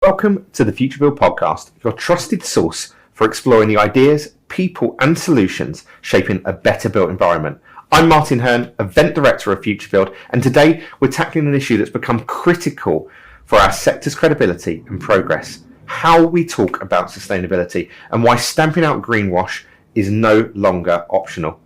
Welcome to the Futurebuild Podcast, your trusted source for exploring the ideas, people and solutions shaping a better built environment. I'm Martin Hearn, Event Director of Futurebuild, and today we're tackling an issue that's become critical for our sector's credibility and progress: how we talk about sustainability and why stamping out greenwash is no longer optional.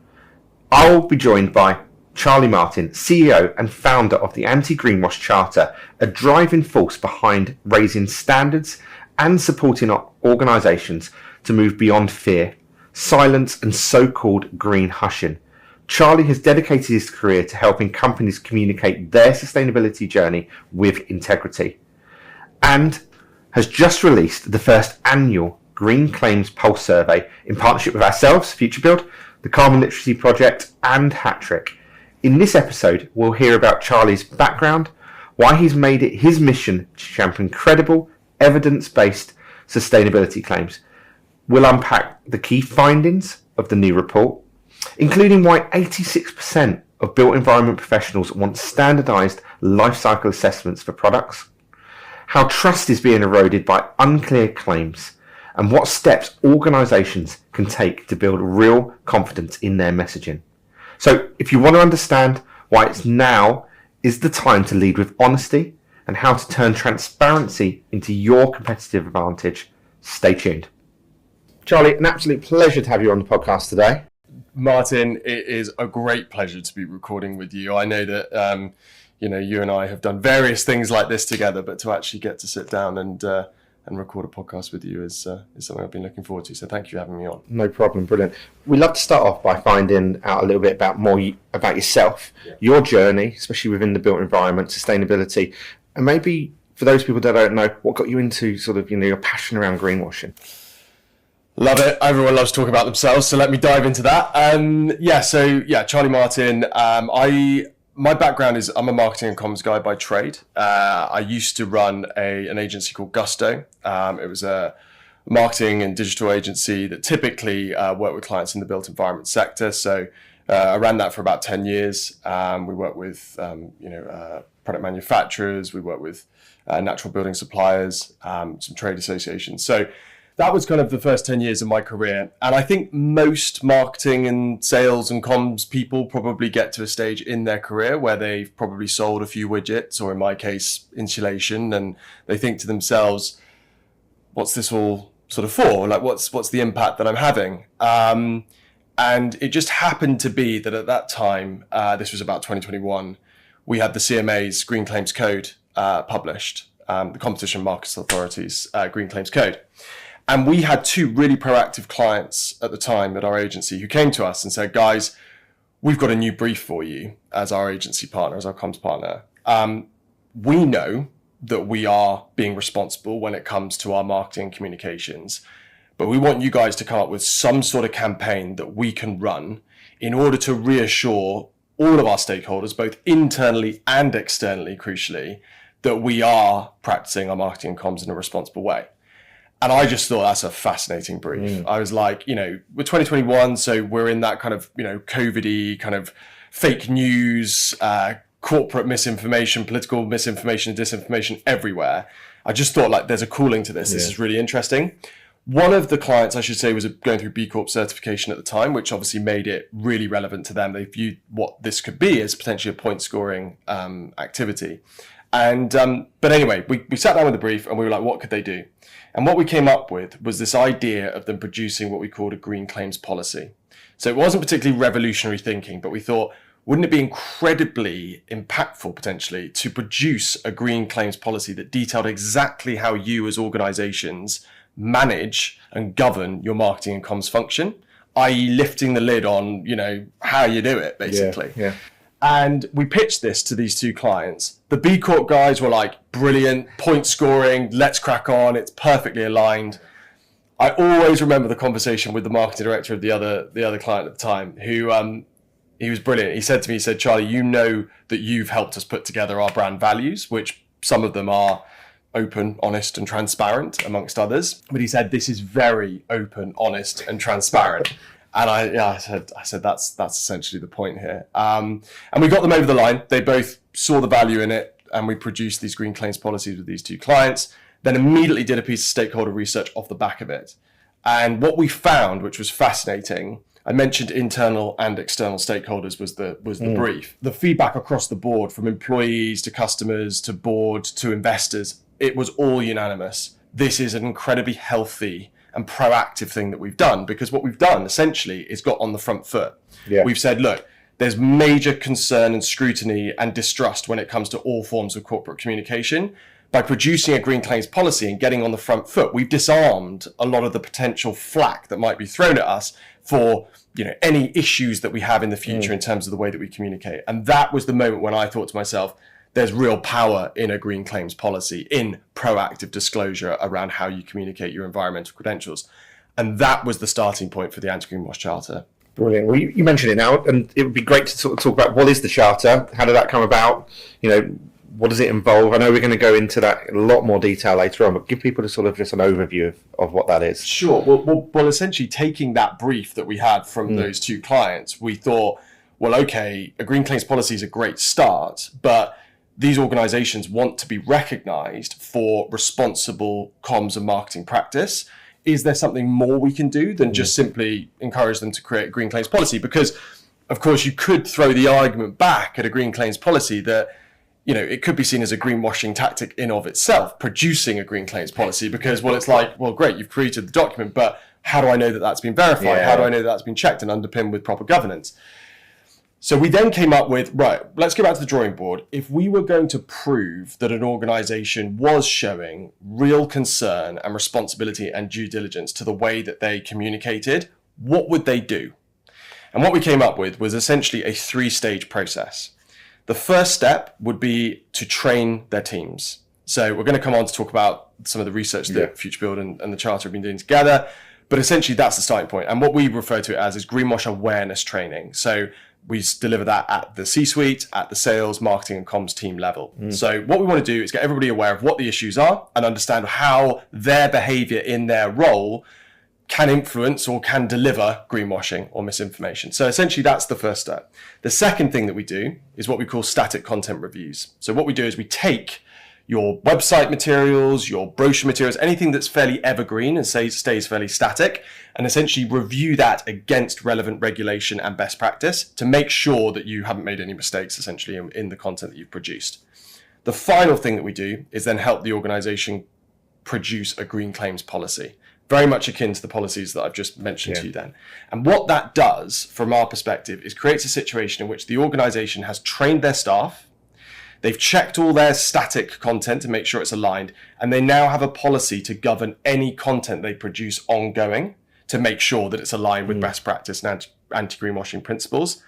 I'll be joined by Charlie Martin, CEO and founder of the Anti-Greenwash Charter, a driving force behind raising standards and supporting organisations to move beyond fear, silence and so-called greenhushing. Charlie has dedicated his career to helping companies communicate their sustainability journey with integrity and has just released the first annual Green Claims Pulse Survey in partnership with ourselves, Futurebuild, the Carbon Literacy Project and Hattrick. In this episode, we'll hear about Charlie's background, why he's made it his mission to champion credible, evidence-based sustainability claims. We'll unpack the key findings of the new report, including why 86% of built environment professionals want standardised life cycle assessments for products, how trust is being eroded by unclear claims, and what steps organisations can take to build real confidence in their messaging. So if you want to understand why it's now is the time to lead with honesty and how to turn transparency into your competitive advantage, stay tuned. Charlie, an absolute pleasure to have you on the podcast today. Martin, it is a great pleasure to be recording with you. I know that you and I have done various things like this together, but to actually get to sit down and record a podcast with you is something I've been looking forward to. So thank you for having me on. No problem, brilliant. We'd love to start off by finding out a little bit about yourself, your journey, especially within the built environment, sustainability, and maybe for those people that don't know, what got you into sort of your passion around greenwashing. Love it. Everyone loves talking about themselves, so let me dive into that. Charlie Martin. My background is I'm a marketing and comms guy by trade. I used to run an agency called Gusto. It was a marketing and digital agency that typically worked with clients in the built environment sector. So I ran that for about 10 years. We worked with product manufacturers. We worked with natural building suppliers, some trade associations. So that was kind of the first 10 years of my career. And I think most marketing and sales and comms people probably get to a stage in their career where they've probably sold a few widgets, or in my case, insulation, and they think to themselves, what's this all sort of for? Like, what's the impact that I'm having? And it just happened to be that at that time, this was about 2021, we had the CMA's Green Claims Code published, the Competition Markets Authority's Green Claims Code. And we had two really proactive clients at the time at our agency who came to us and said, guys, we've got a new brief for you as our agency partner, as our comms partner. We know that we are being responsible when it comes to our marketing communications, but we want you guys to come up with some sort of campaign that we can run in order to reassure all of our stakeholders, both internally and externally, crucially, that we are practicing our marketing and comms in a responsible way. And I just thought that's a fascinating brief. I was like, we're 2021, so we're in that kind of, COVID-y kind of fake news, corporate misinformation, political misinformation, disinformation everywhere. I just thought, like, there's a cooling to this. Yeah. This is really interesting. One of the clients, I should say, was going through B Corp certification at the time, which obviously made it really relevant to them. They viewed what this could be as potentially a point scoring activity. And but anyway, we sat down with the brief and we were like, what could they do? And what we came up with was this idea of them producing what we called a green claims policy. So it wasn't particularly revolutionary thinking, but we thought, wouldn't it be incredibly impactful potentially to produce a green claims policy that detailed exactly how you as organizations manage and govern your marketing and comms function, i.e. lifting the lid on, how you do it, basically. Yeah. And we pitched this to these two clients. The B Corp guys were like, brilliant, point scoring, let's crack on, it's perfectly aligned. I always remember the conversation with the marketing director of the other client at the time, who he was brilliant. He said to me, Charlie, you know that you've helped us put together our brand values, which some of them are open, honest and transparent, amongst others. But he said, this is very open, honest and transparent. And I said that's essentially the point here. And we got them over the line. They both saw the value in it, and we produced these green claims policies with these two clients. then immediately did a piece of stakeholder research off the back of it. And what we found, which was fascinating, I mentioned internal and external stakeholders was the brief. The feedback across the board, from employees to customers to board to investors, it was all unanimous. This is an incredibly healthy and proactive thing that we've done, because what we've done essentially is got on the front foot. Yeah. We've said, look, there's major concern and scrutiny and distrust when it comes to all forms of corporate communication. By producing a green claims policy and getting on the front foot, we've disarmed a lot of the potential flack that might be thrown at us for, any issues that we have in the future in terms of the way that we communicate. And that was the moment when I thought to myself, there's real power in a green claims policy, in proactive disclosure around how you communicate your environmental credentials. And that was the starting point for the Anti-Greenwash Charter. Brilliant. Well, you mentioned it now, and it would be great to sort of talk about what is the Charter, how did that come about, what does it involve? I know we're going to go into that in a lot more detail later on, but give people just an overview of what that is. Sure. Well, essentially taking that brief that we had from those two clients, we thought, well, okay, a green claims policy is a great start, but these organizations want to be recognized for responsible comms and marketing practice. Is there something more we can do than just simply encourage them to create a green claims policy? Because, of course, you could throw the argument back at a green claims policy that, it could be seen as a greenwashing tactic in of itself, producing a green claims policy, because, it's like, well, great, you've created the document, but how do I know that that's been verified? Yeah. How do I know that that's been checked and underpinned with proper governance? So we then came up with, right, let's go back to the drawing board. If we were going to prove that an organization was showing real concern and responsibility and due diligence to the way that they communicated, what would they do? And what we came up with was essentially a 3-stage process. The first step would be to train their teams. So we're going to come on to talk about some of the research that Futurebuild and the Charter have been doing together, but essentially that's the starting point. And what we refer to it as is greenwash awareness training. So we deliver that at the C-suite, at the sales, marketing and comms team level. So what we want to do is get everybody aware of what the issues are and understand how their behavior in their role can influence or can deliver greenwashing or misinformation. So essentially that's the first step. The second thing that we do is what we call static content reviews. So what we do is we take your website materials, your brochure materials, anything that's fairly evergreen and stays fairly static, and essentially review that against relevant regulation and best practice to make sure that you haven't made any mistakes essentially in the content that you've produced. The final thing that we do is then help the organization produce a green claims policy, very much akin to the policies that I've just mentioned to you then. And what that does from our perspective is creates a situation in which the organization has trained their staff, they've checked all their static content to make sure it's aligned, and they now have a policy to govern any content they produce ongoing to make sure that it's aligned with best practice and anti-greenwashing principles.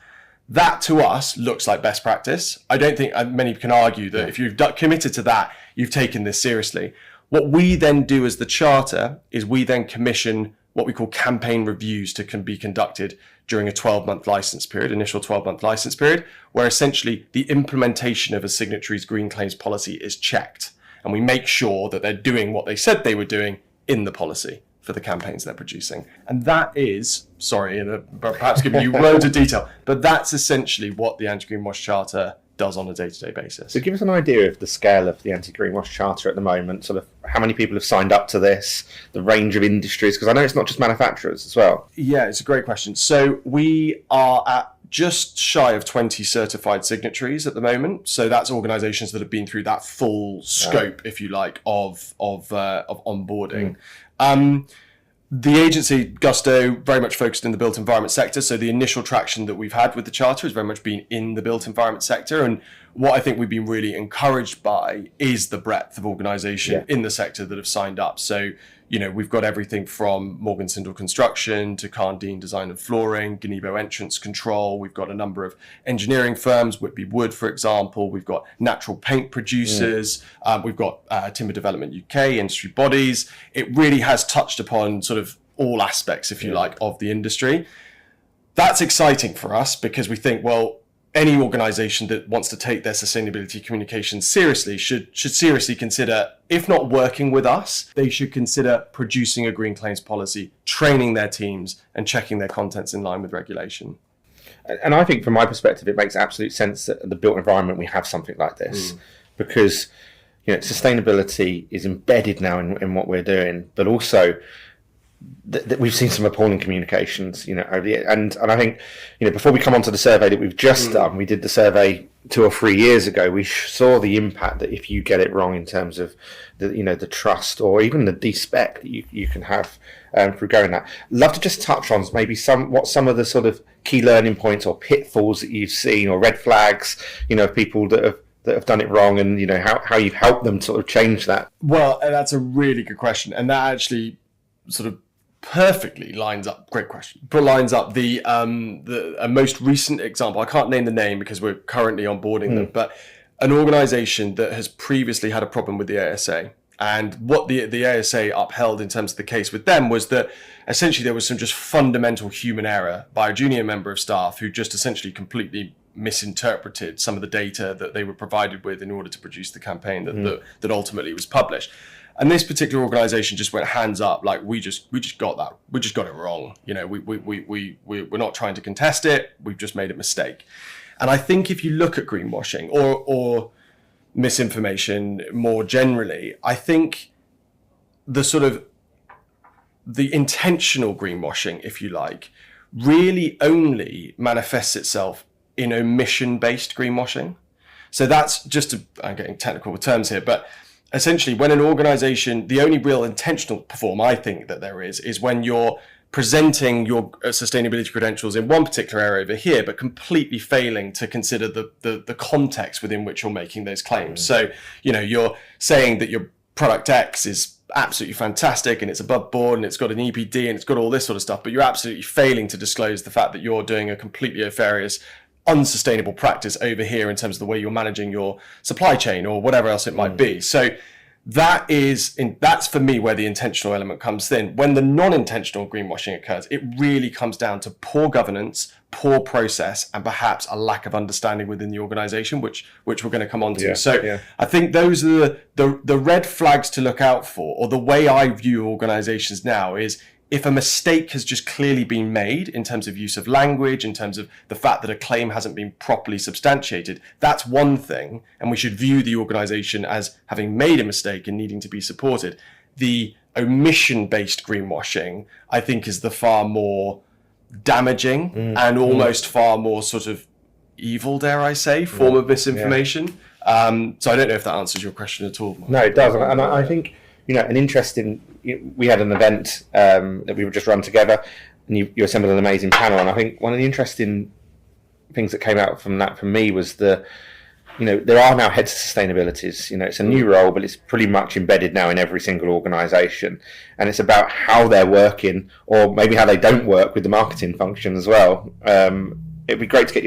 That to us looks like best practice. I don't think many can argue that if you've committed to that, you've taken this seriously. What we then do as the Charter is we then commission what we call campaign reviews to be conducted during a 12-month license period, initial 12-month license period, where essentially the implementation of a signatory's green claims policy is checked. And we make sure that they're doing what they said they were doing in the policy for the campaigns they're producing. And that is, perhaps giving you loads of detail, but that's essentially what the Anti-Greenwash Charter does on a day-to-day basis. So give us an idea of the scale of the Anti-Greenwash Charter at the moment, sort of how many people have signed up to this, the range of industries, because I know it's not just manufacturers as well. Yeah, it's a great question. So we are at just shy of 20 certified signatories at the moment. So that's organizations that have been through that full scope, if you like, of onboarding. The agency, Gusto, very much focused in the built environment sector. So the initial traction that we've had with the Charter has very much been in the built environment sector. And what I think we've been really encouraged by is the breadth of organisation in the sector that have signed up. So, we've got everything from Morgan Sindall Construction to Carndine Design and Flooring, Ganebo Entrance Control. We've got a number of engineering firms, Whitby Wood, for example. We've got natural paint producers. We've got Timber Development UK, industry bodies. It really has touched upon sort of all aspects, if you like, of the industry. That's exciting for us because we think, well, any organisation that wants to take their sustainability communication seriously should seriously consider, if not working with us, they should consider producing a green claims policy, training their teams and checking their contents in line with regulation. And I think from my perspective, it makes absolute sense that in the built environment we have something like this because, sustainability is embedded now in what we're doing, but also that we've seen some appalling communications, over the year. And I think, before we come on to the survey that we've just done, we did the survey 2 or 3 years ago. We saw the impact that if you get it wrong in terms of the trust or even the despec that you can have through going that. Love to just touch on maybe some of the sort of key learning points or pitfalls that you've seen or red flags, people that have done it wrong, and how you've helped them sort of change that. Well, that's a really good question, and that actually sort of perfectly lines up. Great question. But lines up the most recent example. I can't name the name because we're currently onboarding them, but an organisation that has previously had a problem with the ASA. And what the ASA upheld in terms of the case with them was that essentially there was some just fundamental human error by a junior member of staff who just essentially completely misinterpreted some of the data that they were provided with in order to produce the campaign that ultimately was published. And this particular organisation just went hands up, like we just got that, we just got it wrong. We're not trying to contest it. We've just made a mistake. And I think if you look at greenwashing or misinformation more generally, I think the intentional greenwashing, if you like, really only manifests itself in omission-based greenwashing. So that's I'm getting technical with terms here, but essentially when an organization, the only real intentional perform I think that there is when you're presenting your sustainability credentials in one particular area over here, but completely failing to consider the context within which you're making those claims. So, you're saying that your product X is absolutely fantastic and it's above board and it's got an EPD and it's got all this sort of stuff, but you're absolutely failing to disclose the fact that you're doing a completely nefarious, unsustainable practice over here in terms of the way you're managing your supply chain or whatever else it might be. So that's for me where the intentional element comes in. When the non-intentional greenwashing occurs, it really comes down to poor governance, poor process, and perhaps a lack of understanding within the organization, which we're going to come on to. I think those are the red flags to look out for, or the way I view organizations now is if a mistake has just clearly been made in terms of use of language, in terms of the fact that a claim hasn't been properly substantiated, that's one thing. And we should view the organization as having made a mistake and needing to be supported. The omission-based greenwashing, I think, is the far more damaging and almost far more sort of evil, dare I say, form of misinformation. So I don't know if that answers your question at all. No, it does. And I think, an interesting, we had an event that we would just run together, and you assembled an amazing panel. And I think one of the interesting things that came out from that for me was there are now heads of sustainabilities. It's a new role, but it's pretty much embedded now in every single organisation. And it's about how they're working, or maybe how they don't work with the marketing function as well. It'd be great to get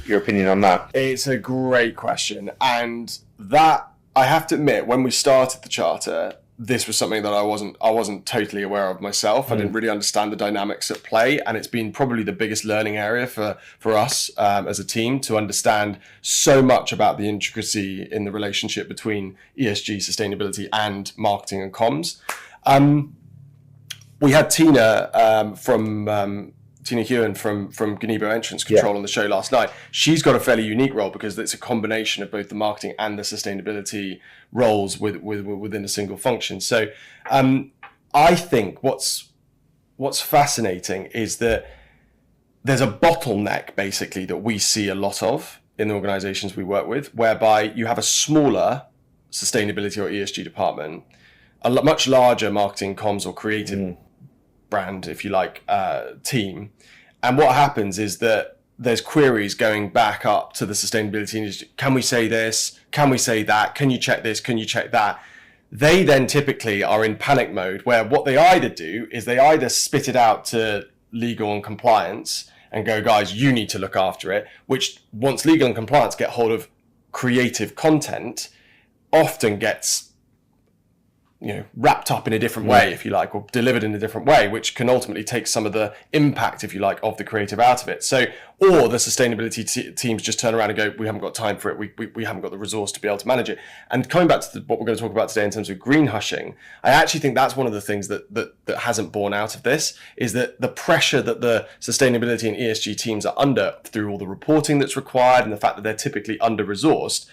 your opinion on that. It's a great question. And that, I have to admit, when we started the charter, this was something that I wasn't totally aware of myself. I didn't really understand the dynamics at play, and it's been probably the biggest learning area for us as a team to understand so much about the intricacy in the relationship between ESG, sustainability, and marketing and comms. We had Tina Tina Hewen from Gazebo Entrance Control on the show last night. She's got a fairly unique role because it's a combination of both the marketing and the sustainability roles within a single function. So I think what's fascinating is that there's a bottleneck basically that we see a lot of in the organizations we work with, whereby you have a smaller sustainability or ESG department, a much larger marketing, comms, or creative brand, if you like, team. And what happens is that there's queries going back up to the sustainability industry. Can we say this? Can we say that? Can you check this? Can you check that? They then typically are in panic mode, where what they either do is they either spit it out to legal and compliance and go, guys, you need to look after it, which once legal and compliance get hold of creative content, often gets wrapped up in a different way, if you like, or delivered in a different way, which can ultimately take some of the impact, if you like, of the creative out of it. So, or the sustainability teams just turn around and go, we haven't got time for it. We haven't got the resource to be able to manage it. And coming back to what we're going to talk about today in terms of greenhushing, I actually think that's one of the things that hasn't borne out of this, is that the pressure that the sustainability and ESG teams are under through all the reporting that's required and the fact that they're typically under-resourced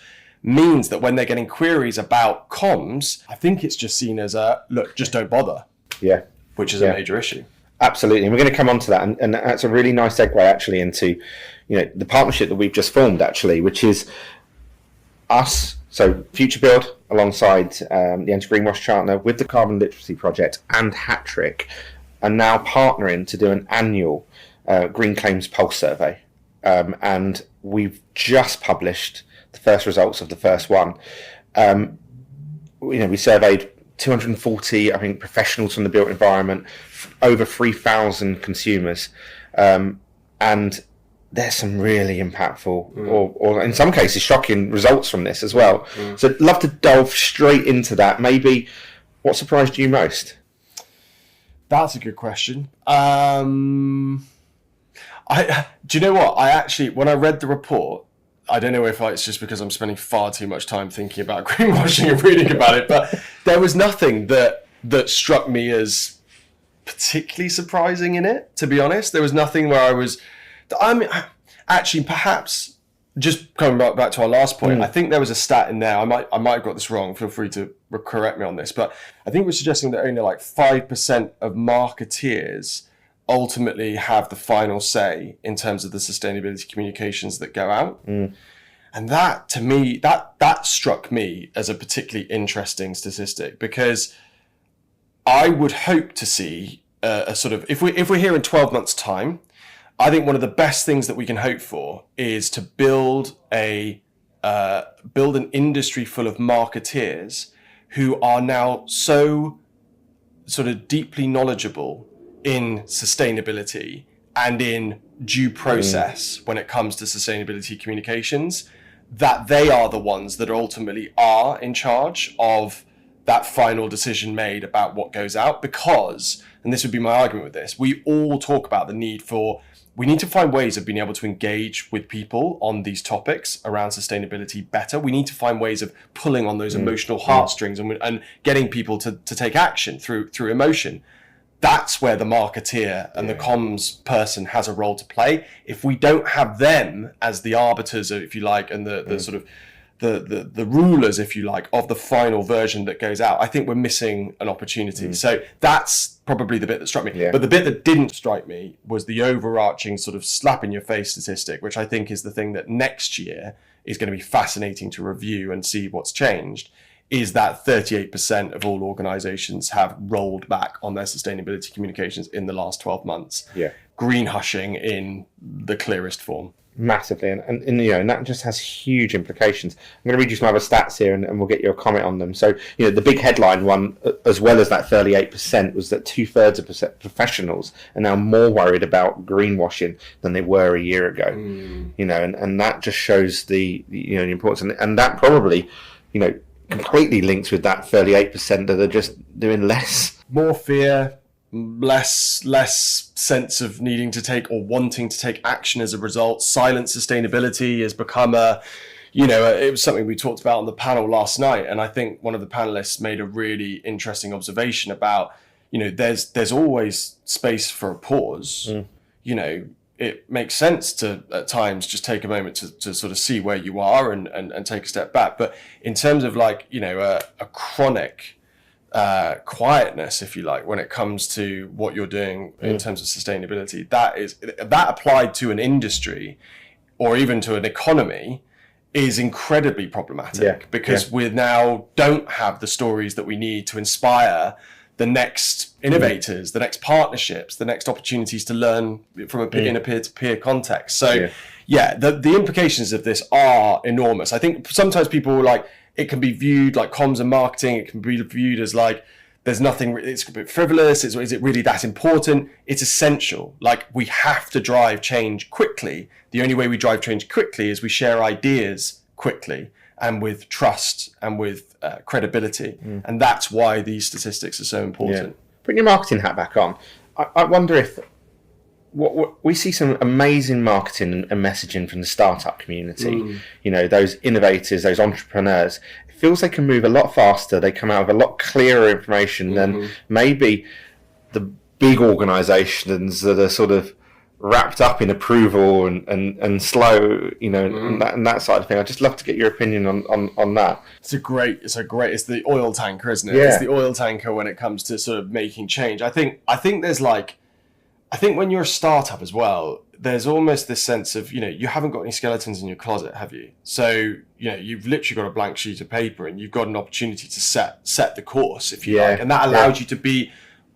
means that when they're getting queries about comms, I think it's just seen as look, just don't bother. Yeah. Which is a major issue. Absolutely. And we're going to come on to that. And that's a really nice segue actually into, the partnership that we've just formed actually, which is us, so Futurebuild alongside the Anti-Greenwash Charter with the Carbon Literacy Project and Hattrick are now partnering to do an annual Green Claims Pulse survey. And we've just published the first results of the first one. We surveyed 240, I think, professionals from the built environment, over 3,000 consumers, and there's some really impactful, or in some cases shocking results from this as well. So I'd love to delve straight into that. Maybe what surprised you most? That's a good question. Do you know what? I actually, when I read the report, I don't know if it's just because I'm spending far too much time thinking about greenwashing and reading about it, but there was nothing that struck me as particularly surprising in it, to be honest. There was nothing where actually, perhaps, just coming back to our last point, I think there was a stat in there, I might have got this wrong, feel free to correct me on this, but I think we're suggesting that only like 5% of marketeers ultimately have the final say in terms of the sustainability communications that go out. And that, to me, that struck me as a particularly interesting statistic, because I would hope to see a sort of, if we're here in 12 months' time, I think one of the best things that we can hope for is to build an industry full of marketeers who are now so sort of deeply knowledgeable in sustainability and in due process when it comes to sustainability communications, that they are the ones that ultimately are in charge of that final decision made about what goes out. Because, and this would be my argument with this, we all talk about the need for, we need to find ways of being able to engage with people on these topics around sustainability better. We need to find ways of pulling on those emotional heartstrings and getting people to take action through emotion. That's where the marketeer and the comms person has a role to play. If we don't have them as the arbiters, if you like, and the sort of the rulers, if you like, of the final version that goes out, I think we're missing an opportunity. So that's probably the bit that struck me. But the bit that didn't strike me was the overarching sort of slap in your face statistic, which I think is the thing that next year is going to be fascinating to review and see what's changed, is that 38% of all organizations have rolled back on their sustainability communications in the last 12 months. Greenhushing in the clearest form. Massively, and that just has huge implications. I'm going to read you some other stats here, and we'll get your comment on them. So, the big headline one, as well as that 38%, was that 2/3 of professionals are now more worried about greenwashing than they were a year ago. And that just shows the importance, and that probably, completely links with that 38% that are just doing less. More fear, less sense of needing to take or wanting to take action as a result. Silent sustainability has become it was something we talked about on the panel last night. And I think one of the panelists made a really interesting observation about, there's always space for a pause. It makes sense to, at times, just take a moment to sort of see where you are and take a step back. But in terms of a chronic quietness, if you like, when it comes to what you're doing in terms of sustainability, that applied to an industry or even to an economy is incredibly problematic, because we now don't have the stories that we need to inspire the next innovators, the next partnerships, the next opportunities to learn from in a peer-to-peer context. So the implications of this are enormous. I think sometimes people it can be viewed like comms and marketing, it can be viewed as there's nothing, it's a bit frivolous, is it really that important? It's essential. We have to drive change quickly. The only way we drive change quickly is we share ideas quickly and with trust and with credibility. And that's why these statistics are so important. Putting your marketing hat back on, I wonder if we see some amazing marketing and messaging from the startup community. Those innovators, those entrepreneurs. It feels they can move a lot faster. They come out with a lot clearer information than maybe the big organisations that are sort of wrapped up in approval and slow, and that side of thing. I'd just love to get your opinion on that. It's the oil tanker, isn't it? Yeah. It's the oil tanker when it comes to sort of making change. I think when you're a startup as well, there's almost this sense of, you haven't got any skeletons in your closet, have you? So, you've literally got a blank sheet of paper and you've got an opportunity to set the course, if you like. And that allows you to be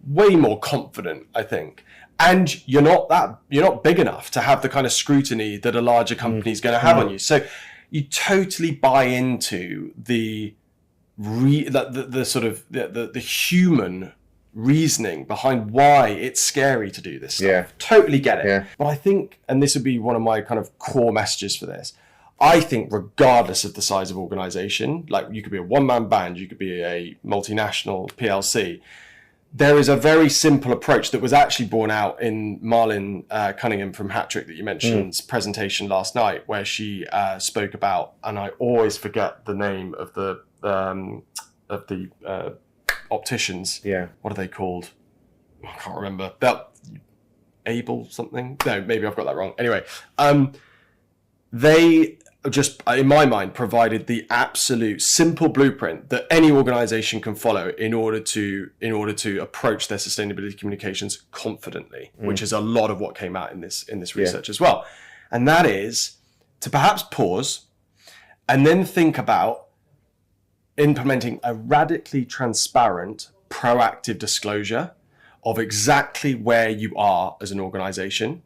way more confident, I think. And you're not big enough to have the kind of scrutiny that a larger company is going to have on you. So you totally buy into the sort of the human reasoning behind why it's scary to do this stuff. Yeah. Totally get it. Yeah. But I think, and this would be one of my kind of core messages for this, I think regardless of the size of organization, like you could be a one-man band, you could be a multinational PLC, there is a very simple approach that was actually borne out in Marlin Cunningham from Hattrick that you mentioned presentation last night, where she spoke about, and I always forget the name of the opticians. Yeah. What are they called? I can't remember. Able something? No, maybe I've got that wrong. Anyway, they just, in my mind, provided the absolute simple blueprint that any organization can follow in order to approach their sustainability communications confidently, which is a lot of what came out in this research as well. And that is to perhaps pause and then think about implementing a radically transparent, proactive disclosure of exactly where you are as an organization,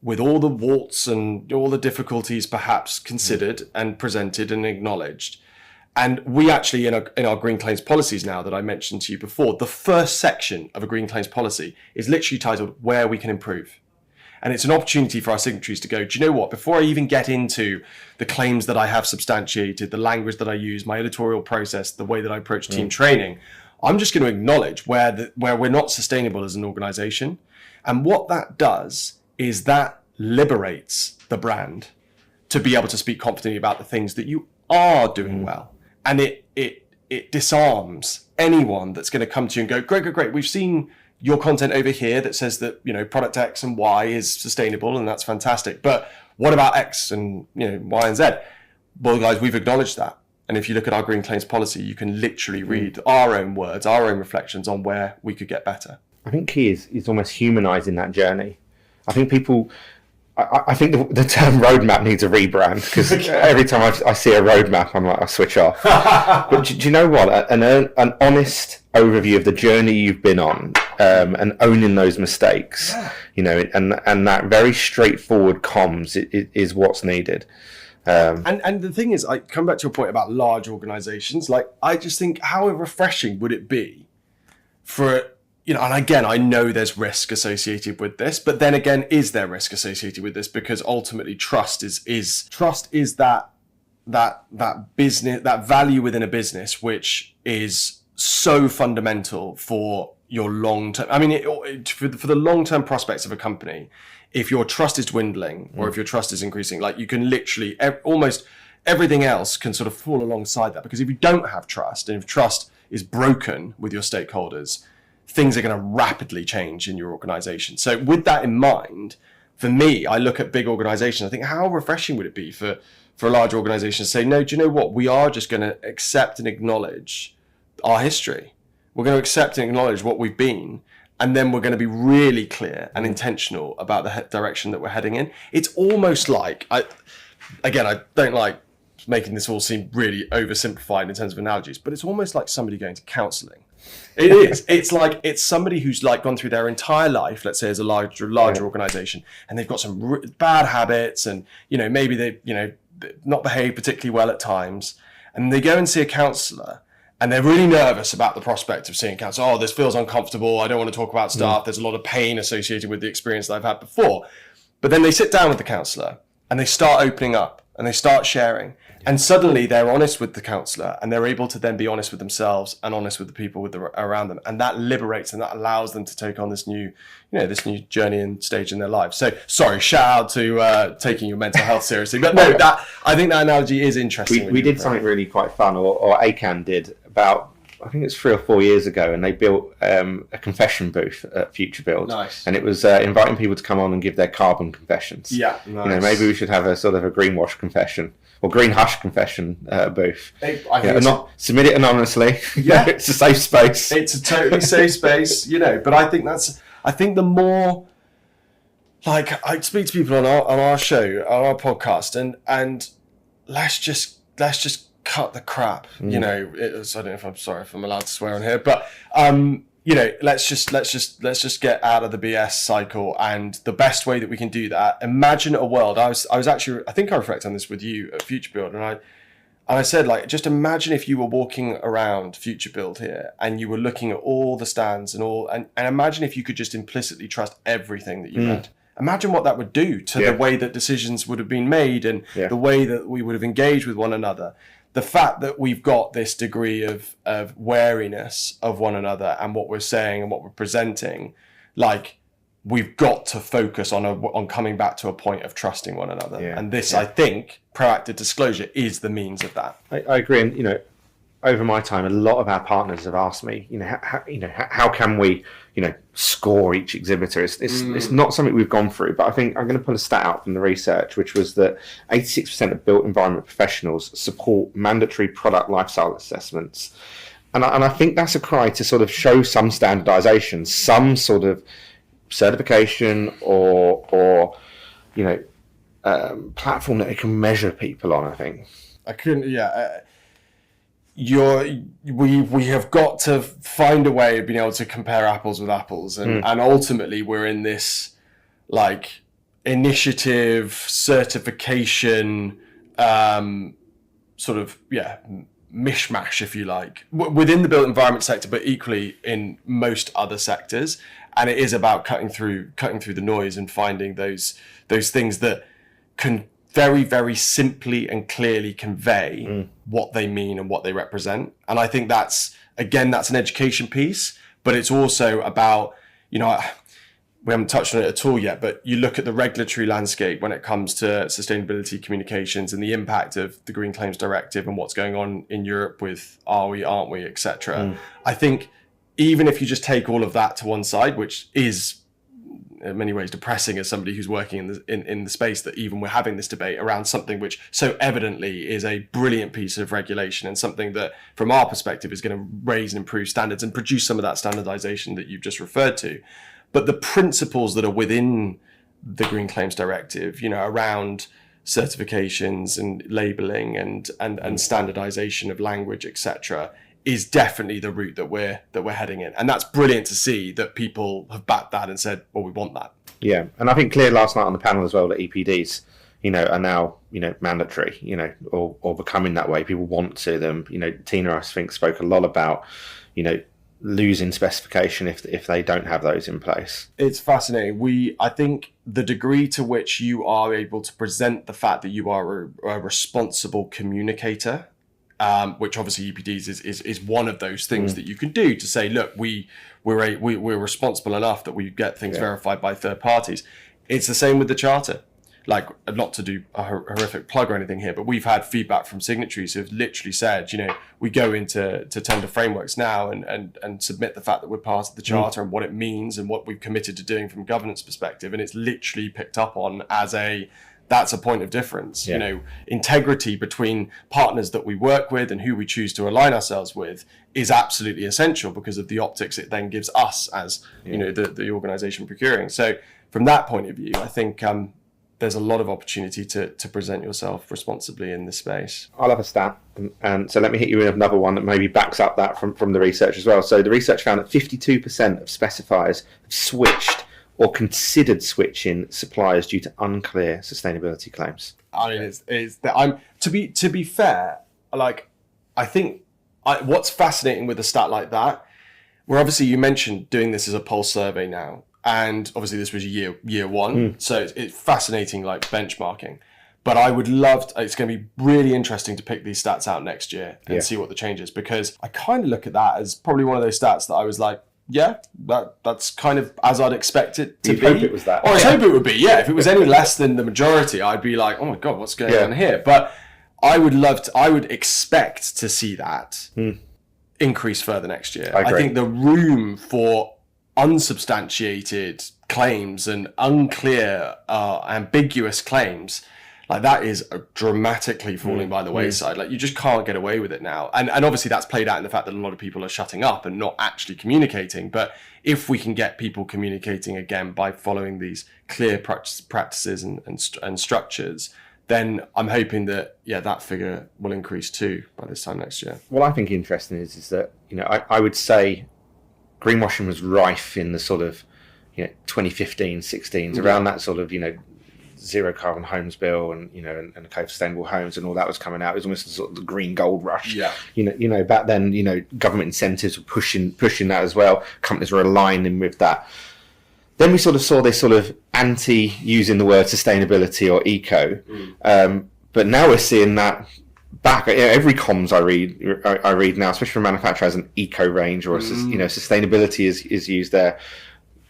with all the warts and all the difficulties perhaps considered and presented and acknowledged. And we actually, in our green claims policies now that I mentioned to you before, the first section of a green claims policy is literally titled Where We Can Improve. And it's an opportunity for our signatories to go, do you know what, before I even get into the claims that I have substantiated, the language that I use, my editorial process, the way that I approach team training, I'm just going to acknowledge where we're not sustainable as an organization. And what that does is that liberates the brand to be able to speak confidently about the things that you are doing well. And it disarms anyone that's going to come to you and go, great, we've seen your content over here that says that, product X and Y is sustainable, and that's fantastic. But what about X and, Y and Z? Well, guys, we've acknowledged that. And if you look at our green claims policy, you can literally read our own words, our own reflections on where we could get better. I think key is almost humanizing that journey. I think I think the term roadmap needs a rebrand, because every time I see a roadmap, I'm like, I switch off. But do you know what? An honest overview of the journey you've been on, and owning those mistakes, and that very straightforward comms is what's needed. And the thing is, I come back to your point about large organizations. Like, I just think, how refreshing would it be for, and again, I know there's risk associated with this, but then again, is there risk associated with this? Because ultimately trust is that business, that value within a business, which is so fundamental for your long-term, for the long-term prospects of a company. If your trust is dwindling or if your trust is increasing, like, you can literally, almost everything else can sort of fall alongside that. Because if you don't have trust, and if trust is broken with your stakeholders, things are going to rapidly change in your organization. So with that in mind, for me, I look at big organizations, I think, how refreshing would it be for a large organization to say, no, do you know what? We are just going to accept and acknowledge our history. We're going to accept and acknowledge what we've been. And then we're going to be really clear and intentional about the direction that we're heading in. It's almost like, I don't like making this all seem really oversimplified in terms of analogies, but it's almost like somebody going to counseling. It is. It's like, it's somebody who's like gone through their entire life, let's say as a larger organization, and they've got some bad habits, and, maybe they, not behave particularly well at times. And they go and see a counselor, and they're really nervous about the prospect of seeing cancer. Oh, this feels uncomfortable. I don't want to talk about stuff. There's a lot of pain associated with the experience that I've had before. But then they sit down with the counsellor and they start opening up and they start sharing. And suddenly they're honest with the counsellor, and they're able to then be honest with themselves and honest with the people around them. And that liberates and that allows them to take on this new journey and stage in their lives. So, sorry, shout out to taking your mental health seriously. But no, I think that analogy is interesting. We did something really quite fun, or ACAN did, about I think it's 3 or 4 years ago, and they built a confession booth at Futurebuild. Nice. And it was inviting people to come on and give their carbon confessions. Yeah, nice. Maybe we should have a sort of a greenwash confession or greenhush confession booth. Not submit it anonymously. Yeah, it's a safe space. It's a totally safe space, But I think the more, like, I speak to people on our show, on our podcast, and let's just cut the crap. I don't know if I'm allowed to swear on here, but let's just get out of the BS cycle. And the best way that we can do that, imagine a world. I think I reflect on this with you at Futurebuild, and I said, like, just imagine if you were walking around Futurebuild here and you were looking at all the stands and imagine if you could just implicitly trust everything that you read. Imagine what that would do to the way that decisions would have been made and the way that we would have engaged with one another. The fact that we've got this degree of wariness of one another and what we're saying and what we're presenting, like, we've got to focus on coming back to a point of trusting one another. Yeah. And this, I think, proactive disclosure is the means of that. I agree. And, over my time, a lot of our partners have asked me, how can we, score each exhibitor? It's not something we've gone through, but I think I'm going to pull a stat out from the research, which was that 86% of built environment professionals support mandatory product lifestyle assessments. And I think that's a cry to sort of show some standardization, some sort of certification or platform that they can measure people on, I think. We have got to find a way of being able to compare apples with apples, and ultimately we're in this, like, initiative certification mishmash, if you like, within the built environment sector, but equally in most other sectors. And it is about cutting through the noise and finding those things that can very, very simply and clearly convey what they mean and what they represent. And I think that's an education piece, but it's also about, we haven't touched on it at all yet, but you look at the regulatory landscape when it comes to sustainability communications and the impact of the Green Claims Directive and what's going on in Europe with are we, aren't we, etc. I think even if you just take all of that to one side, which is in many ways depressing as somebody who's working in the space, that even we're having this debate around something which so evidently is a brilliant piece of regulation and something that from our perspective is going to raise and improve standards and produce some of that standardization that you've just referred to. But the principles that are within the Green Claims Directive, around certifications and labeling and standardization of language, etc., is definitely the route that we're heading in. And that's brilliant to see that people have backed that and said, well, we want that. Yeah. And I think clear last night on the panel as well that EPDs, are now, mandatory, or becoming that way. People want to them. Tina, I think, spoke a lot about, losing specification if they don't have those in place. It's fascinating. I think the degree to which you are able to present the fact that you are a responsible communicator, which obviously EPDs is one of those things that you can do to say, look, we're responsible enough that we get things verified by third parties. It's the same with the charter. Like, not to do a horrific plug or anything here, but we've had feedback from signatories who've literally said, we go into tender frameworks now and submit the fact that we're part of the charter and what it means and what we've committed to doing from a governance perspective, and it's literally picked up on as that's a point of difference. Integrity between partners that we work with and who we choose to align ourselves with is absolutely essential because of the optics it then gives us as the organization procuring. So from that point of view, I think there's a lot of opportunity to present yourself responsibly in this space. I'll have a stat, and so let me hit you with another one that maybe backs up that from the research as well. So the research found that 52% of specifiers have switched or considered switching suppliers due to unclear sustainability claims. I mean, to be fair, like, I think what's fascinating with a stat like that, where obviously you mentioned doing this as a pulse survey now, and obviously this was year one, so it's fascinating, like, benchmarking. But I would it's going to be really interesting to pick these stats out next year and see what the change is, because I kind of look at that as probably one of those stats that I was like, yeah, that's kind of as I'd expect it to be. Hope it was that. Or I hope it would be, yeah. If it was any less than the majority, I'd be like, oh my God, what's going on here? But I would expect to see that increase further next year. I agree. think the room for unsubstantiated claims and unclear, ambiguous claims, like that is dramatically falling by the wayside. Like you just can't get away with it now. And obviously that's played out in the fact that a lot of people are shutting up and not actually communicating. But if we can get people communicating again by following these clear practices and structures, then I'm hoping that, that figure will increase too by this time next year. What I think interesting is that, I would say greenwashing was rife in the sort of, 2015, 16s, around that sort of, zero carbon homes bill and and Code for Sustainable Homes and all that was coming out. It was almost sort of the green gold rush. Back then, government incentives were pushing that as well. Companies were aligning with that. Then we sort of saw this sort of anti using the word sustainability or eco, but now we're seeing that back. Every comms I read now, especially from manufacturers, an eco range or sustainability is used there.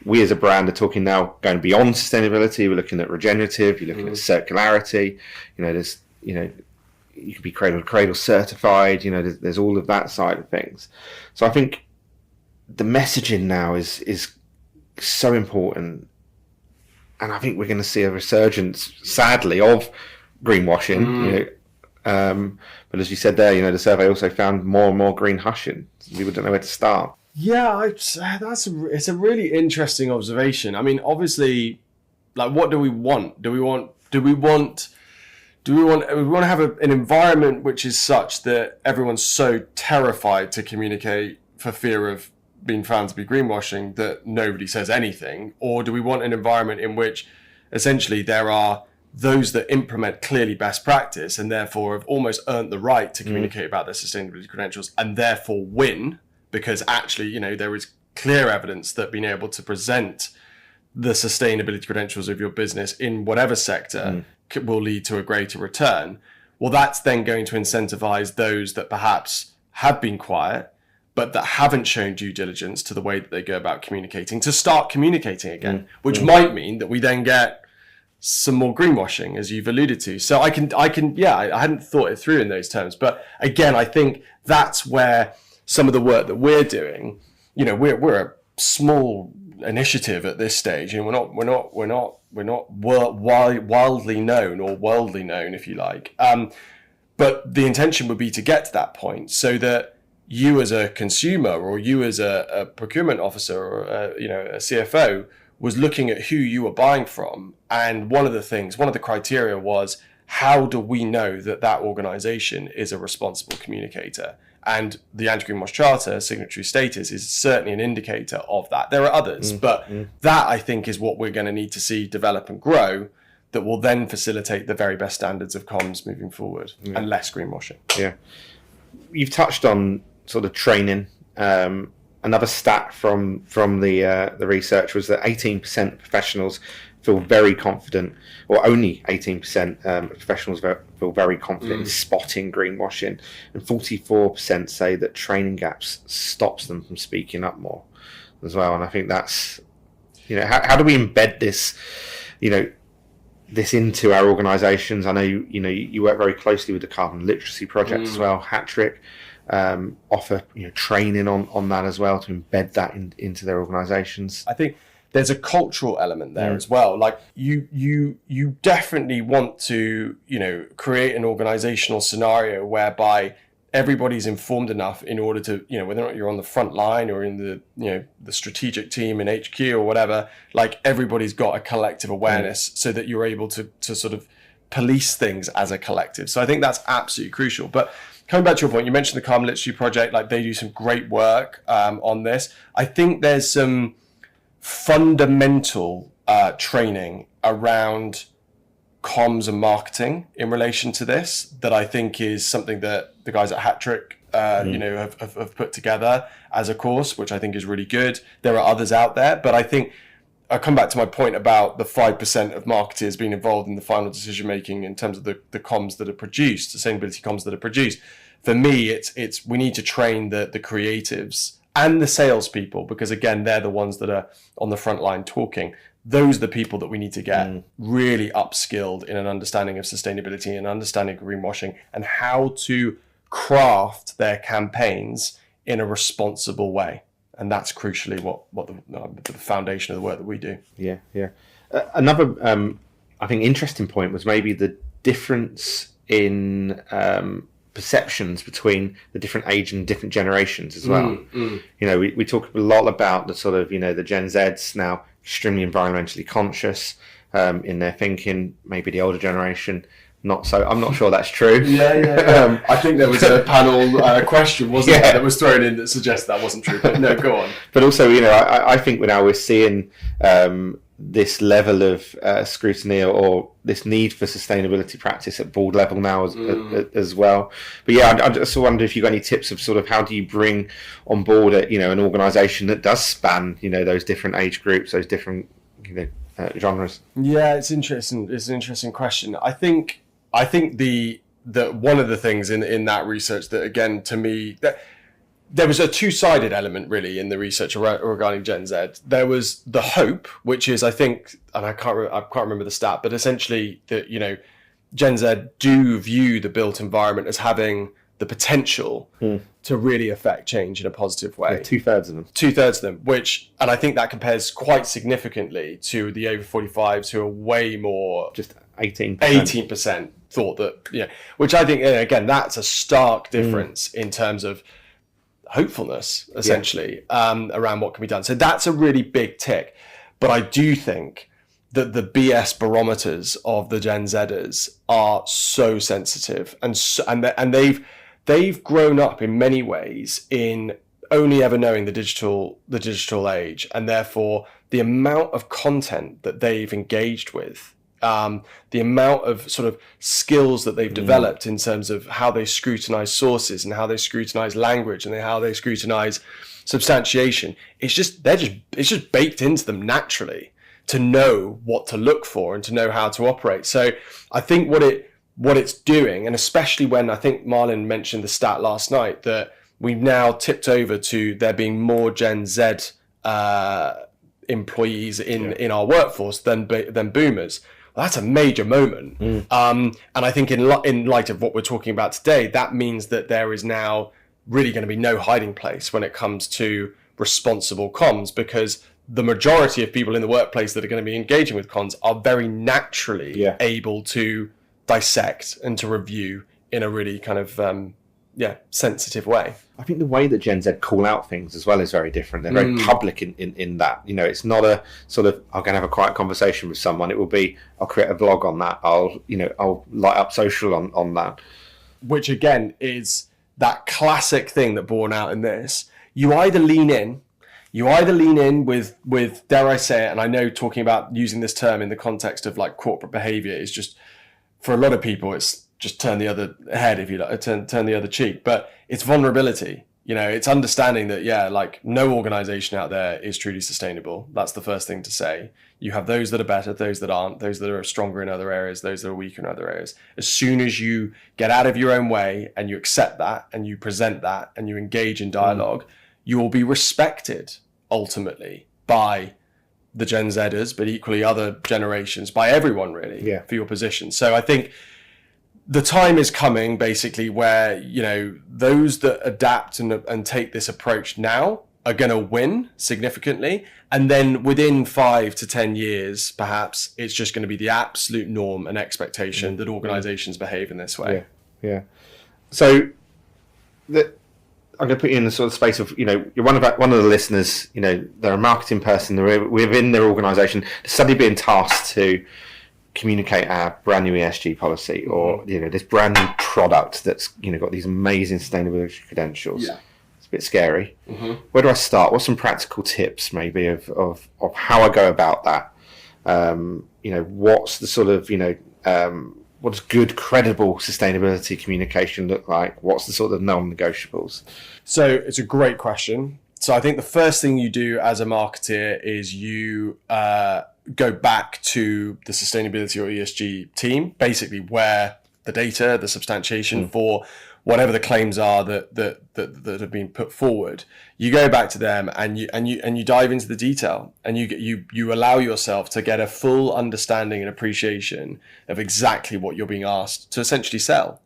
We as a brand are talking now going beyond sustainability. We're looking at regenerative. You're looking at circularity. There's you can be cradle to cradle certified. There's all of that side of things. So I think the messaging now is so important, and I think we're going to see a resurgence, sadly, of greenwashing. But as you said there, the survey also found more and more greenhushing. People don't know where to start. Yeah, it's a really interesting observation. I mean, obviously, like, what do we want? Do we want to have an environment which is such that everyone's so terrified to communicate for fear of being found to be greenwashing that nobody says anything? Or do we want an environment in which essentially there are those that implement clearly best practice and therefore have almost earned the right to communicate about their sustainability credentials and therefore win? Because actually, there is clear evidence that being able to present the sustainability credentials of your business in whatever sector will lead to a greater return. Well, that's then going to incentivize those that perhaps have been quiet, but that haven't shown due diligence to the way that they go about communicating, to start communicating again, which might mean that we then get some more greenwashing, as you've alluded to. So I hadn't thought it through in those terms. But again, I think that's where some of the work that we're doing, we're a small initiative at this stage, we're not wildly known or worldly known, if you like. But the intention would be to get to that point so that you as a consumer or you as a procurement officer or a CFO was looking at who you were buying from. And one of the criteria was, how do we know that organization is a responsible communicator? And the Anti-Greenwash Charter signatory status is certainly an indicator of that. There are others, but that, I think, is what we're going to need to see develop and grow, that will then facilitate the very best standards of comms moving forward and less greenwashing. Yeah. You've touched on sort of training. Another stat from the research was that 18% of professionals feel very confident, or only 18% of professionals feel very confident in spotting greenwashing, and 44% say that training gaps stops them from speaking up more as well. And I think that's, how do we embed this, this into our organisations? I know you work very closely with the Carbon Literacy Project as well, Hattrick. Offer training on that as well to embed that into their organisations. I think there's a cultural element there as well. Like you definitely want to create an organisational scenario whereby everybody's informed enough in order to whether or not you're on the front line or in the strategic team in HQ or whatever, like everybody's got a collective awareness so that you're able to sort of police things as a collective. So I think that's absolutely crucial. But coming back to your point, you mentioned the Carbon Literacy Project, like they do some great work on this. I think there's some fundamental training around comms and marketing in relation to this that I think is something that the guys at Hattrick have put together as a course, which I think is really good. There are others out there, but I think I come back to my point about the 5% of marketers being involved in the final decision making in terms of the comms that are produced, sustainability comms that are produced. For me, it's we need to train the creatives and the salespeople, because again, they're the ones that are on the front line talking. Those are the people that we need to get really upskilled in an understanding of sustainability and understanding of greenwashing and how to craft their campaigns in a responsible way. And that's crucially what the foundation of the work that we do. Yeah. Another, I think, interesting point was maybe the difference in perceptions between the different age and different generations as well. You know, we talk a lot about the sort of, you know, the Gen Zs now extremely environmentally conscious in their thinking, maybe the older generation not so. I'm not sure that's true. Yeah. I think there was a panel question, wasn't there, that was thrown in that suggests that wasn't true. But no, go on. But also, you know, I think now we're seeing this level of scrutiny or this need for sustainability practice at board level now as well. But yeah, I just wonder if you've got any tips of sort of how do you bring on board an organisation that does span, you know, those different age groups, those different, you know, genres. Yeah, it's interesting. It's an interesting question. I think the one of the things in that research that, again, to me, that there was a two-sided element really in the research regarding Gen Z. There was the hope, which is, I think, and I can't remember the stat, but essentially that, you know, Gen Z do view the built environment as having the potential to really affect change in a positive way. Yeah, 2/3 of them. 2/3 of them, and I think that compares quite significantly to the over 45s who are way more. Just 18%. 18% thought that, yeah, which I think, again, that's a stark difference in terms of hopefulness, essentially, around what can be done. So that's a really big tick. But I do think that the BS barometers of the Gen Zers are so sensitive, and they've grown up in many ways in only ever knowing the digital age, and therefore the amount of content that they've engaged with, the amount of sort of skills that they've developed in terms of how they scrutinize sources and how they scrutinize language and how they scrutinize substantiation. It's just baked into them naturally to know what to look for and to know how to operate. So I think what it's doing, and especially when I think Marlon mentioned the stat last night that we've now tipped over to there being more Gen Z employees in our workforce than boomers. Well, that's a major moment. And I think in light of what we're talking about today, that means that there is now really going to be no hiding place when it comes to responsible comms, because the majority of people in the workplace that are going to be engaging with comms are very naturally able to dissect and to review in a really kind of sensitive way. I think the way that Gen Z call out things as well is very different. They're very public in that. You know, it's not a sort of, I'm going to have a quiet conversation with someone. It will be, I'll create a vlog on that. I'll light up social on that. Which again is that classic thing that borne out in this. You either lean in with, dare I say it, and I know talking about using this term in the context of like corporate behavior is just, for a lot of people, it's just turn the other head, if you like, turn the other cheek. But it's vulnerability. You know, it's understanding that, like no organization out there is truly sustainable. That's the first thing to say. You have those that are better, those that aren't, those that are stronger in other areas, those that are weaker in other areas. As soon as you get out of your own way and you accept that and you present that and you engage in dialogue, you will be respected ultimately by the Gen Zers, but equally other generations, by everyone really, for your position. So I think the time is coming basically where, you know, those that adapt and take this approach now are going to win significantly. And then within 5 to 10 years, perhaps it's just going to be the absolute norm and expectation that organizations behave in this way. Yeah. So I'm going to put you in the sort of space of, you know, you're one of the listeners, you know, they're a marketing person, they're within their organization, suddenly being tasked to communicate our brand new ESG policy or, you know, this brand new product that's, you know, got these amazing sustainability credentials. Yeah. It's a bit scary. Where do I start? What's some practical tips maybe of how I go about that? You know, what's the sort of, you know, what does good, credible sustainability communication look like? What's the sort of non-negotiables? So it's a great question. So I think the first thing you do as a marketeer is you go back to the sustainability or ESG team, basically where the data, the substantiation for whatever the claims are that have been put forward. You go back to them and you dive into the detail and you allow yourself to get a full understanding and appreciation of exactly what you're being asked to essentially sell.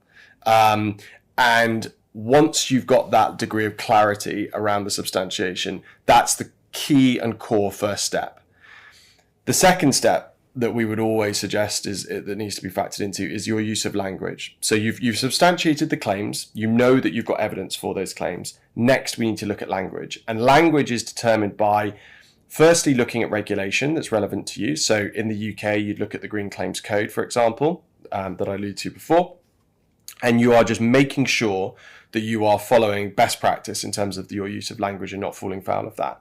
And once you've got that degree of clarity around the substantiation, that's the key and core first step. The second step that we would always suggest that needs to be factored into is your use of language. So you've substantiated the claims, you know that you've got evidence for those claims. Next, we need to look at language. And language is determined by firstly looking at regulation that's relevant to you. So in the UK, you'd look at the Green Claims Code, for example, that I alluded to before. And you are just making sure that you are following best practice in terms of your use of language and not falling foul of that.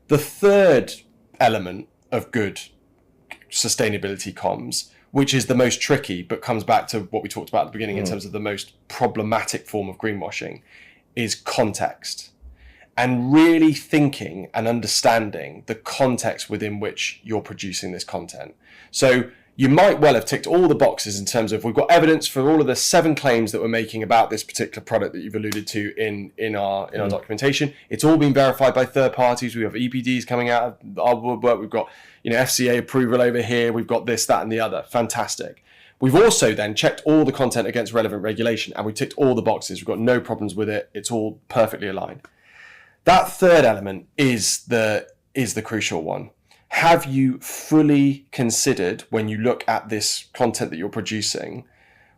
The third element of good sustainability comms, which is the most tricky, but comes back to what we talked about at the beginning in terms of the most problematic form of greenwashing, is context. And really thinking and understanding the context within which you're producing this content. So you might well have ticked all the boxes in terms of we've got evidence for all of the 7 claims that we're making about this particular product that you've alluded to in our documentation. It's all been verified by third parties. We have EPDs coming out of our work. We've got FCA approval over here. We've got this, that, and the other. Fantastic. We've also then checked all the content against relevant regulation, and we ticked all the boxes. We've got no problems with it. It's all perfectly aligned. That third element is the crucial one. Have you fully considered, when you look at this content that you're producing,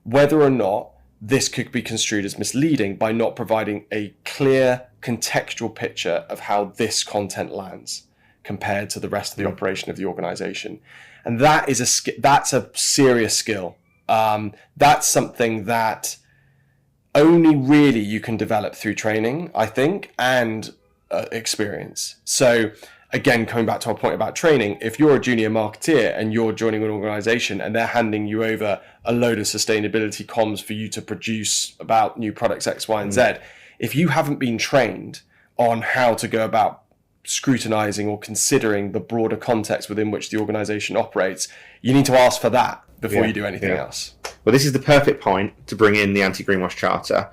whether or not this could be construed as misleading by not providing a clear contextual picture of how this content lands compared to the rest of the operation of the organization? And that's a serious skill. That's something that only really you can develop through training, I think, and experience. So again, coming back to our point about training, if you're a junior marketeer and you're joining an organization and they're handing you over a load of sustainability comms for you to produce about new products X, Y, and Z, if you haven't been trained on how to go about scrutinizing or considering the broader context within which the organization operates, you need to ask for that before you do anything else. Well, this is the perfect point to bring in the Anti-Greenwash Charter.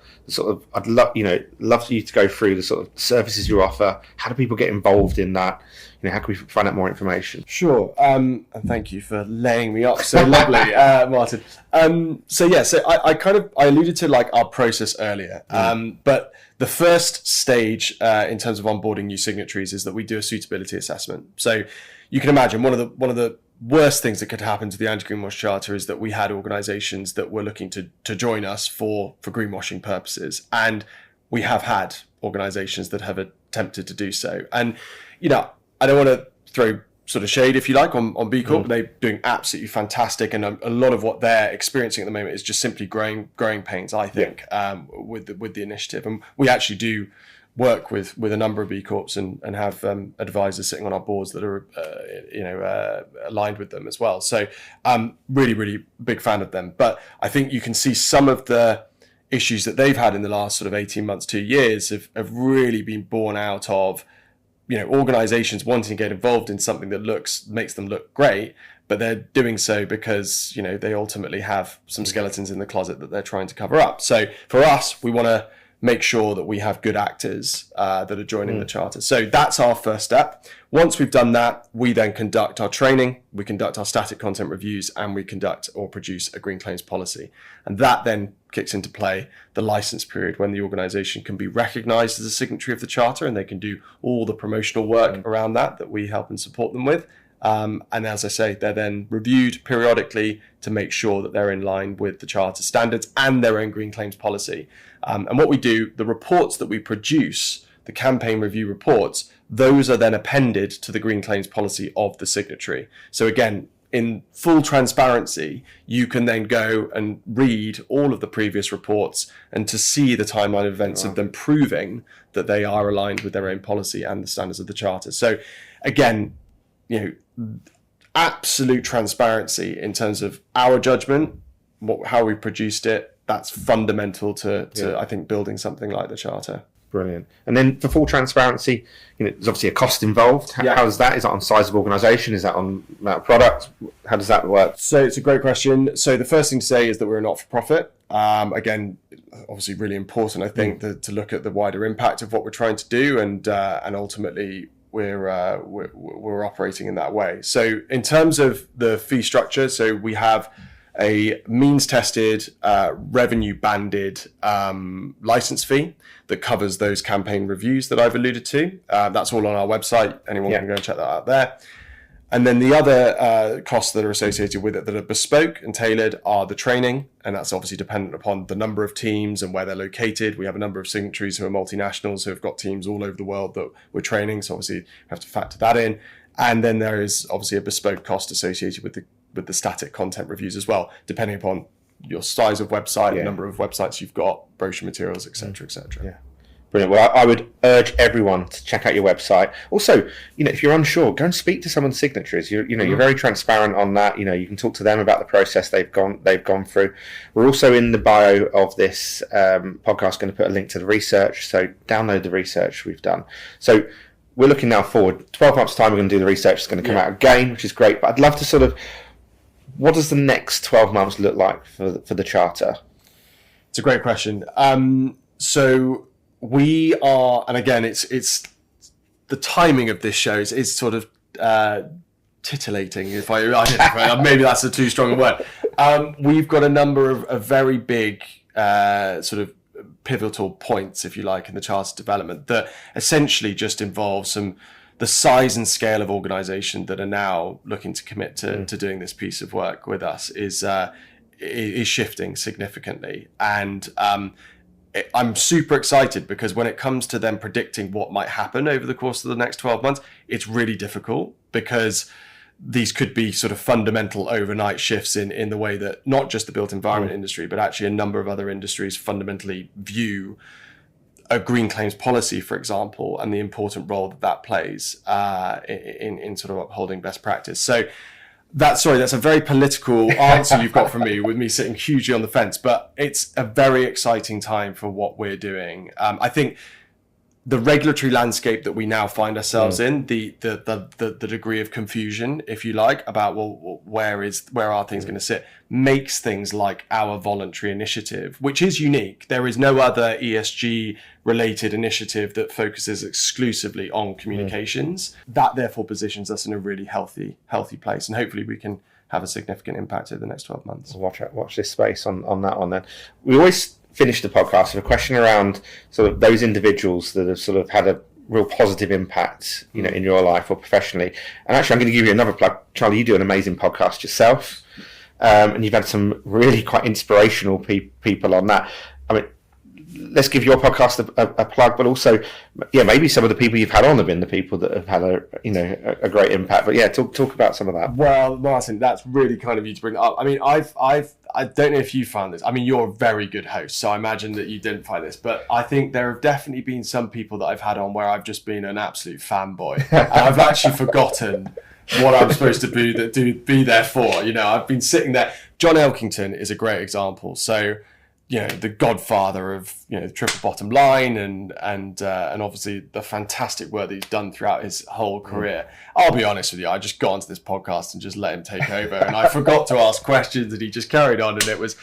I'd love you to go through the sort of services you offer. How do people get involved in that? How can we find out more information? Sure. And thank you for laying me up so lovely, Martin. I alluded to our process earlier. But the first stage in terms of onboarding new signatories is that we do a suitability assessment. So you can imagine one of the worst things that could happen to the Anti-Greenwash Charter is that we had organisations that were looking to join us for greenwashing purposes. And we have had organisations that have attempted to do so. And, I don't want to throw sort of shade, if you like, on B Corp. They're doing absolutely fantastic. And a lot of what they're experiencing at the moment is just simply growing pains, I think, with the initiative. And we actually do work with a number of B Corps and have advisors sitting on our boards that are aligned with them as well. So really, really big fan of them. But I think you can see some of the issues that they've had in the last sort of 18 months, 2 years have really been born out of organizations wanting to get involved in something that makes them look great, but they're doing so because they ultimately have some skeletons in the closet that they're trying to cover up. So for us, we want to make sure that we have good actors that are joining the charter. So that's our first step. Once we've done that, we then conduct our training, we conduct our static content reviews, and we conduct or produce a green claims policy. And that then kicks into play the license period when the organization can be recognized as a signatory of the charter, and they can do all the promotional work around that we help and support them with. And as I say, they're then reviewed periodically to make sure that they're in line with the charter standards and their own green claims policy. And what we do, the reports that we produce, the campaign review reports, those are then appended to the green claims policy of the signatory. So again, in full transparency, you can then go and read all of the previous reports and to see the timeline of events of them proving that they are aligned with their own policy and the standards of the charter. So again, absolute transparency in terms of our judgment, how we produced it. That's fundamental to I think, building something like the charter. Brilliant. And then for full transparency, there's obviously a cost involved. How is that? Is that on size of organisation? Is that on amount of product? How does that work? So it's a great question. So the first thing to say is that we're a not-for-profit. Again, obviously really important, I think, to look at the wider impact of what we're trying to do, and ultimately we're operating in that way. So in terms of the fee structure, so we have a means-tested, revenue-banded license fee that covers those campaign reviews that I've alluded to. That's all on our website. Anyone can go and check that out there. And then the other costs that are associated with it that are bespoke and tailored are the training, and that's obviously dependent upon the number of teams and where they're located. We have a number of signatories who are multinationals who have got teams all over the world that we're training, so obviously we have to factor that in. And then there is obviously a bespoke cost associated with the static content reviews as well, depending upon your size of website, the number of websites you've got, brochure materials, etc., etc. Yeah. Brilliant. Well, I would urge everyone to check out your website. Also, if you're unsure, go and speak to someone's signatories. You're very transparent on that. You can talk to them about the process they've gone through. We're also in the bio of this podcast going to put a link to the research. So download the research we've done. So we're looking now forward. 12 months time, we're going to do the research. It's going to come out again, which is great. But I'd love to what does the next 12 months look like for the Charter? It's a great question. So we are, and again, it's the timing of this show is sort of titillating. If I don't know, maybe that's a too strong a word. We've got a number of very big sort of pivotal points, if you like, in the Charter development that essentially just involve the size and scale of organisation that are now looking to commit to doing this piece of work with us is shifting significantly, and I'm super excited because when it comes to them predicting what might happen over the course of the next 12 months, it's really difficult because these could be sort of fundamental overnight shifts in the way that not just the built environment industry, but actually a number of other industries fundamentally view a green claims policy, for example, and the important role that plays in sort of upholding best practice. So that's a very political answer you've got from me, with me sitting hugely on the fence, but it's a very exciting time for what we're doing. I think the regulatory landscape that we now find ourselves in, the degree of confusion, if you like, about where are things going to sit, makes things like our voluntary initiative, which is unique. There is no other ESG related initiative that focuses exclusively on communications. That therefore positions us in a really healthy place, and hopefully we can have a significant impact over the next 12 months. Watch this space on that one then. We always finish the podcast with a question around sort of those individuals that have sort of had a real positive impact, in your life or professionally. And actually, I'm going to give you another plug. Charlie, you do an amazing podcast yourself, and you've had some really quite inspirational people on that. I mean, let's give your podcast a plug, but also, maybe some of the people you've had on have been the people that have had a great impact. But talk about some of that. Well, Martin, that's really kind of you to bring it up. I mean, I don't know if you found this. I mean, you're a very good host, so I imagine that you didn't find this. But I think there have definitely been some people that I've had on where I've just been an absolute fanboy. And I've actually forgotten what I'm supposed to be there for. I've been sitting there. John Elkington is a great example. So, the godfather of, the triple bottom line and obviously the fantastic work that he's done throughout his whole career. I'll be honest with you, I just got onto this podcast and just let him take over, and I forgot to ask questions, and he just carried on, and it was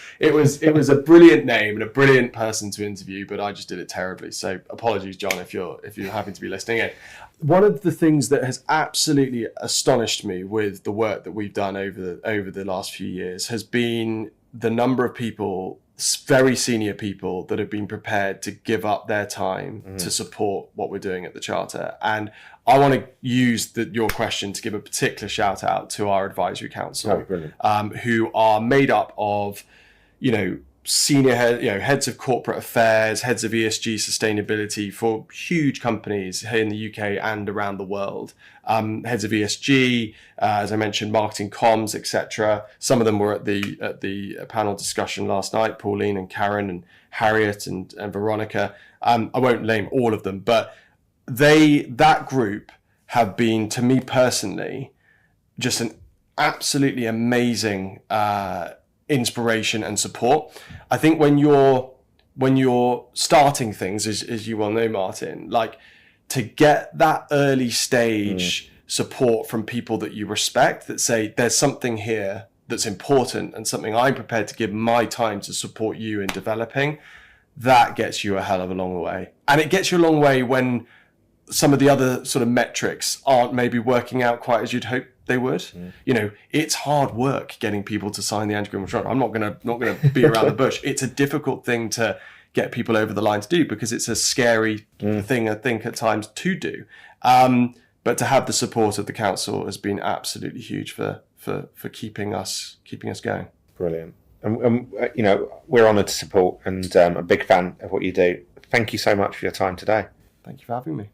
a brilliant name and a brilliant person to interview, but I just did it terribly. So apologies, John, if you're happy to be listening in. One of the things that has absolutely astonished me with the work that we've done over the last few years has been the number of people, very senior people, that have been prepared to give up their time to support what we're doing at the Charter. And I want to use your question to give a particular shout out to our advisory council, who are made up of, senior heads of corporate affairs, heads of ESG sustainability for huge companies here in the UK and around the world, heads of ESG, as I mentioned, marketing, comms, etc. Some of them were at the panel discussion last night, Pauline and Karen and Harriet and Veronica. I won't name all of them, but that group have been, to me personally, just an absolutely amazing inspiration and support. I think when you're starting things, as you well know, Martin, like, to get that early stage support from people that you respect, that say there's something here that's important and something I'm prepared to give my time to support you in developing, that gets you a hell of a long way. And it gets you a long way when some of the other sort of metrics aren't maybe working out quite as you'd hope they would. It's hard work getting people to sign the Anti-Greenwash Charter. I'm not gonna beat around the bush. It's a difficult thing to get people over the line to do, because it's a scary thing, I think, at times to do. But to have the support of the council has been absolutely huge for keeping us going. Brilliant. And we're honoured to support, and a big fan of what you do. Thank you so much for your time today. Thank you for having me.